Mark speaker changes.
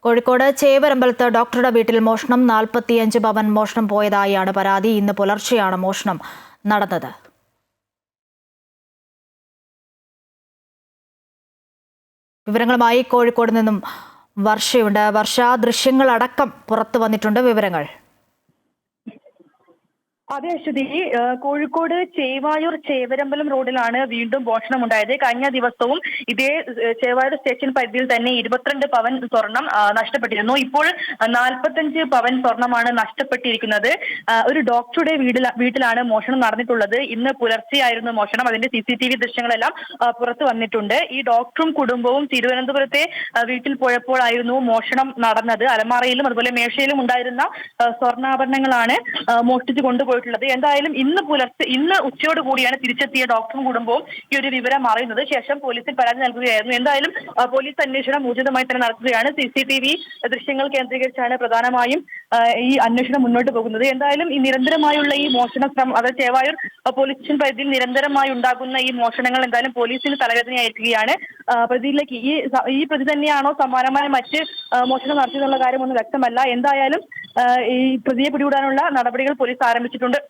Speaker 1: കോഴിക്കോട് ചേവരമ്പലത്ത് ഡോക്ടറുടെ വീട്ടിൽ മോഷണം 45 പവൻ മോഷണം പോയതായാണ് പരാതി. ഇന്ന് പുലർച്ചെയാണ് മോഷണം നടന്നത്. വിവരങ്ങളുമായി കോഴിക്കോട് നിന്നും വർഷയുണ്ട്. വർഷ, ദൃശ്യങ്ങളടക്കം പുറത്തു വന്നിട്ടുണ്ട്. വിവരങ്ങൾ.
Speaker 2: അതെ അശ്വതി, കോഴിക്കോട് ചേവായൂർ ചേവരമ്പലം റോഡിലാണ് വീണ്ടും മോഷണം ഉണ്ടായത്. കഴിഞ്ഞ ദിവസവും ഇതേ ചേവായൂർ സ്റ്റേഷൻ പരിധിയിൽ തന്നെ 22 പവൻ സ്വർണം നഷ്ടപ്പെട്ടിരുന്നു. ഇപ്പോൾ 45 പവൻ സ്വർണമാണ് നഷ്ടപ്പെട്ടിരിക്കുന്നത്. ഒരു ഡോക്ടറുടെ വീട്ടിലാണ് മോഷണം നടന്നിട്ടുള്ളത്. ഇന്ന് പുലർച്ചെയായിരുന്നു മോഷണം. അതിന്റെ CCTV ദൃശ്യങ്ങളെല്ലാം പുറത്തു വന്നിട്ടുണ്ട്. ഈ ഡോക്ടറും കുടുംബവും തിരുവനന്തപുരത്തെ വീട്ടിൽ പോയപ്പോഴായിരുന്നു മോഷണം നടന്നത്. അലമാറയിലും അതുപോലെ മേശയിലും ഉണ്ടായിരുന്ന സ്വർണ്ണാഭരണങ്ങളാണ് മോഷ്ടിച്ചു കൊണ്ടുപോയിട്ടുള്ളത്. എന്തായാലും ഇന്ന് ഉച്ചയോട് കൂടിയാണ് തിരിച്ചെത്തിയ ഡോക്ടറും കുടുംബവും ഈ ഒരു വിവരം അറിയുന്നത്. ശേഷം പോലീസിൽ പരാതി നൽകുകയായിരുന്നു. എന്തായാലും പോലീസ് അന്വേഷണം ഊർജിതമായി തന്നെ നടത്തുകയാണ്. CCTV ദൃശ്യങ്ങൾ കേന്ദ്രീകരിച്ചാണ് പ്രധാനമായും ഈ അന്വേഷണം മുന്നോട്ട് പോകുന്നത്. എന്തായാലും ഈ നിരന്തരമായുള്ള ഈ മോഷണ ശ്രമം, അതായത് ചേവായൂർ പോലീസ് സ്റ്റേഷൻ പരിധിയിൽ നിരന്തരമായി ഉണ്ടാകുന്ന ഈ മോഷണങ്ങൾ എന്തായാലും പോലീസിന് തലവേദനയായിരിക്കുകയാണ്. പ്രതിയിലേക്ക് ഈ പ്രതി തന്നെയാണോ സമാനമായ മറ്റ് മോഷണം നടത്തിയെന്നുള്ള കാര്യമൊന്നും വ്യക്തമല്ല. എന്തായാലും ഈ പ്രതിയെ പിടികൂടാനുള്ള നടപടികൾ പോലീസ് ആരംഭിച്ചിട്ടുണ്ട്.